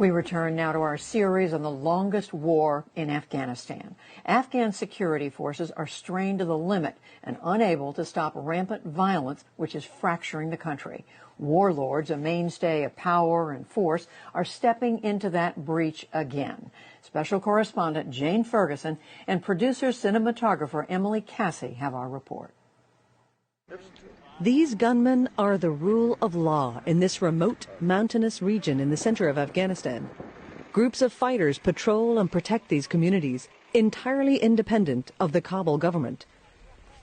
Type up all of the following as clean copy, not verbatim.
We return now to our series on the longest war in Afghanistan. Afghan security forces are strained to the limit and unable to stop rampant violence, which is fracturing the country. Warlords, a mainstay of power and force, are stepping into that breach again. Special correspondent Jane Ferguson and producer cinematographer Emily Cassie have our report. These gunmen are the rule of law in this remote, mountainous region in the center of Afghanistan. Groups of fighters patrol and protect these communities, entirely independent of the Kabul government.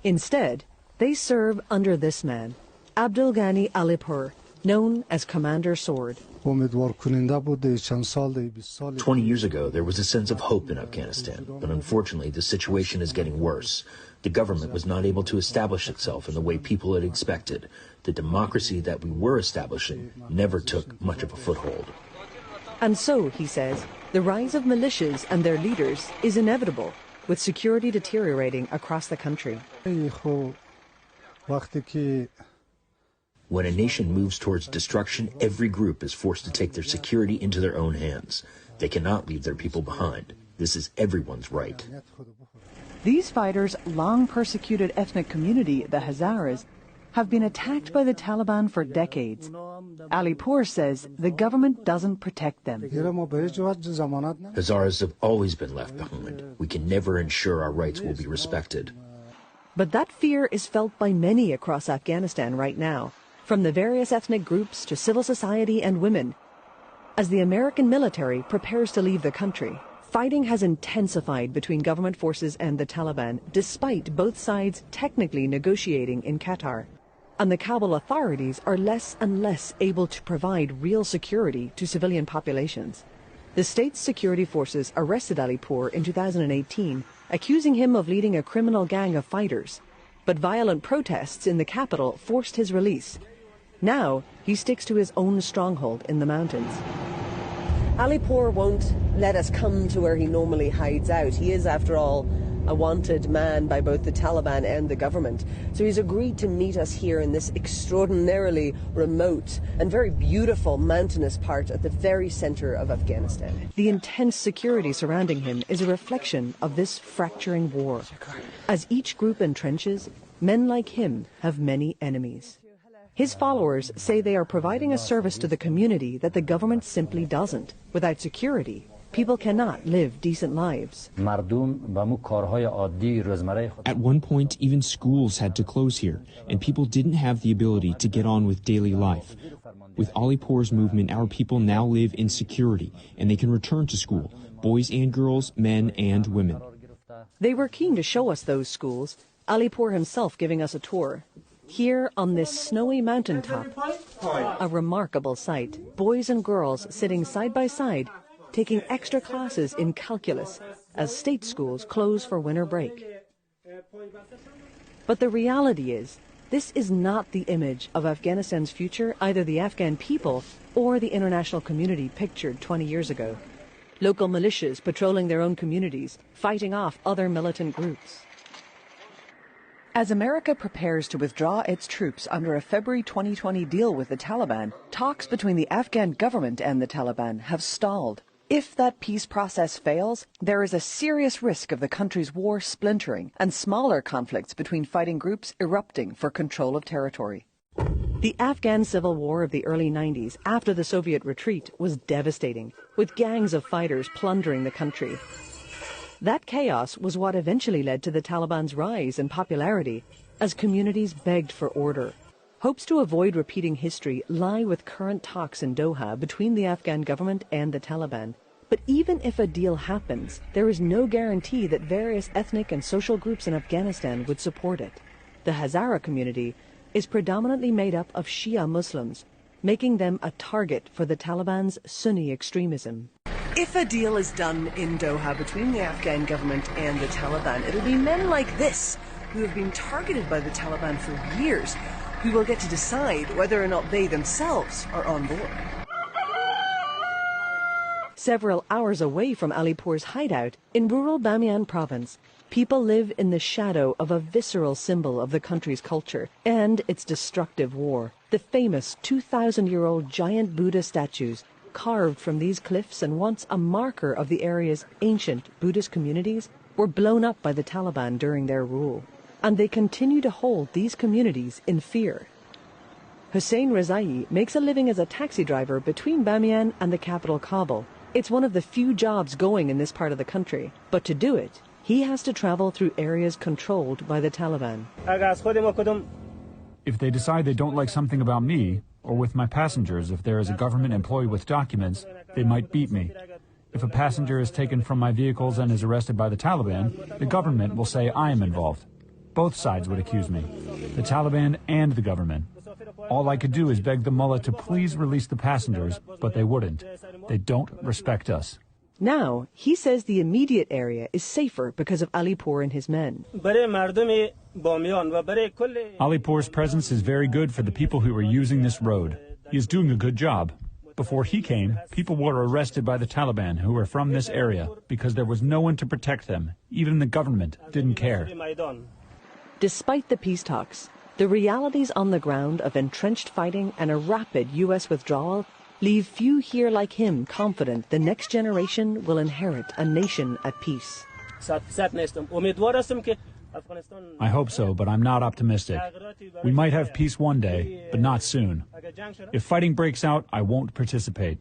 Instead, they serve under this man, Abdul Ghani Alipur, known as Commander Sword. 20 years ago, there was a sense of hope in Afghanistan, but unfortunately the situation is getting worse. The government was not able to establish itself in the way people had expected. The democracy that we were establishing never took much of a foothold. And so, he says, the rise of militias and their leaders is inevitable, with security deteriorating across the country. When a nation moves towards destruction, every group is forced to take their security into their own hands. They cannot leave their people behind. This is everyone's right. These fighters' long-persecuted ethnic community, the Hazaras, have been attacked by the Taliban for decades. Alipur says the government doesn't protect them. Hazaras have always been left behind. We can never ensure our rights will be respected. But that fear is felt by many across Afghanistan right now, from the various ethnic groups to civil society and women. As the American military prepares to leave the country, fighting has intensified between government forces and the Taliban, despite both sides technically negotiating in Qatar. And the Kabul authorities are less and less able to provide real security to civilian populations. The state's security forces arrested Alipur in 2018, accusing him of leading a criminal gang of fighters. But violent protests in the capital forced his release. Now, he sticks to his own stronghold in the mountains. Alipur won't let us come to where he normally hides out. He is, after all, a wanted man by both the Taliban and the government. So he's agreed to meet us here in this extraordinarily remote and very beautiful mountainous part at the very center of Afghanistan. The intense security surrounding him is a reflection of this fracturing war. As each group entrenches, men like him have many enemies. His followers say they are providing a service to the community that the government simply doesn't. Without security, people cannot live decent lives. At one point, even schools had to close here, and people didn't have the ability to get on with daily life. With Alipur's movement, our people now live in security, and they can return to school, boys and girls, men and women. They were keen to show us those schools, Alipur himself giving us a tour. Here on this snowy mountaintop, a remarkable sight, boys and girls sitting side by side, taking extra classes in calculus as state schools close for winter break. But the reality is, this is not the image of Afghanistan's future either the Afghan people or the international community pictured 20 years ago. Local militias patrolling their own communities, fighting off other militant groups. As America prepares to withdraw its troops under a February 2020 deal with the Taliban, talks between the Afghan government and the Taliban have stalled. If that peace process fails, there is a serious risk of the country's war splintering and smaller conflicts between fighting groups erupting for control of territory. The Afghan civil war of the early 90s, after the Soviet retreat, was devastating, with gangs of fighters plundering the country. That chaos was what eventually led to the Taliban's rise in popularity as communities begged for order. Hopes to avoid repeating history lie with current talks in Doha between the Afghan government and the Taliban. But even if a deal happens, there is no guarantee that various ethnic and social groups in Afghanistan would support it. The Hazara community is predominantly made up of Shia Muslims, making them a target for the Taliban's Sunni extremism. If a deal is done in Doha between the Afghan government and the Taliban, it'll be men like this, who have been targeted by the Taliban for years, who will get to decide whether or not they themselves are on board. Several hours away from Alipur's hideout, in rural Bamiyan province, people live in the shadow of a visceral symbol of the country's culture and its destructive war, the famous 2,000-year-old giant Buddha statues carved from these cliffs and once a marker of the area's ancient Buddhist communities were blown up by the Taliban during their rule, and they continue to hold these communities in fear. Hussein Rezai makes a living as a taxi driver between Bamiyan and the capital Kabul. It's one of the few jobs going in this part of the country, but to do it, he has to travel through areas controlled by the Taliban. If they decide they don't like something about me, or with my passengers, if there is a government employee with documents, they might beat me. If a passenger is taken from my vehicles and is arrested by the Taliban, the government will say I am involved. Both sides would accuse me, the Taliban and the government. All I could do is beg the mullah to please release the passengers, but they wouldn't. They don't respect us. Now, he says the immediate area is safer because of Alipur and his men. Alipur's presence is very good for the people who are using this road. He is doing a good job. Before he came, people were arrested by the Taliban who were from this area because there was no one to protect them. Even the government didn't care. Despite the peace talks, the realities on the ground of entrenched fighting and a rapid U.S. withdrawal leave few here like him confident the next generation will inherit a nation at peace. I hope so, but I'm not optimistic. We might have peace one day, but not soon. If fighting breaks out, I won't participate.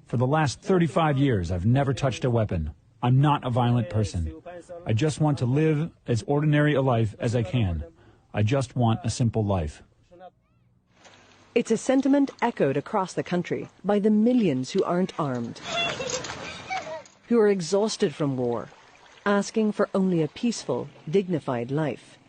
For the last 35 years, I've never touched a weapon. I'm not a violent person. I just want to live as ordinary a life as I can. I just want a simple life. It's a sentiment echoed across the country by the millions who aren't armed, who are exhausted from war, asking for only a peaceful, dignified life.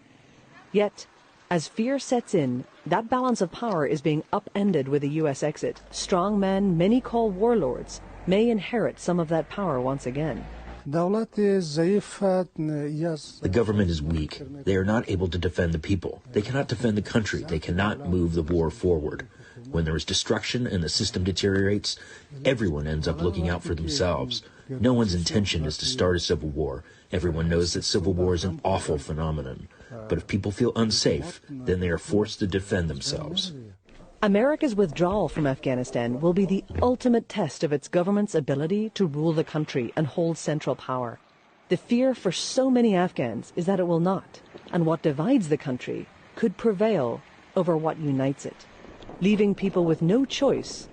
Yet, as fear sets in, that balance of power is being upended with a U.S. exit. Strong men many call warlords may inherit some of that power once again. The government is weak. They are not able to defend the people. They cannot defend the country. They cannot move the war forward. When there is destruction and the system deteriorates, everyone ends up looking out for themselves. No one's intention is to start a civil war. Everyone knows that civil war is an awful phenomenon. But if people feel unsafe, then they are forced to defend themselves. America's withdrawal from Afghanistan will be the ultimate test of its government's ability to rule the country and hold central power. The fear for so many Afghans is that it will not, and what divides the country could prevail over what unites it, leaving people with no choice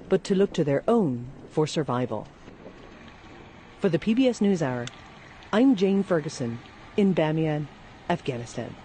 but to look to their own for survival. For the PBS NewsHour, I'm Jane Ferguson in Bamiyan, Afghanistan.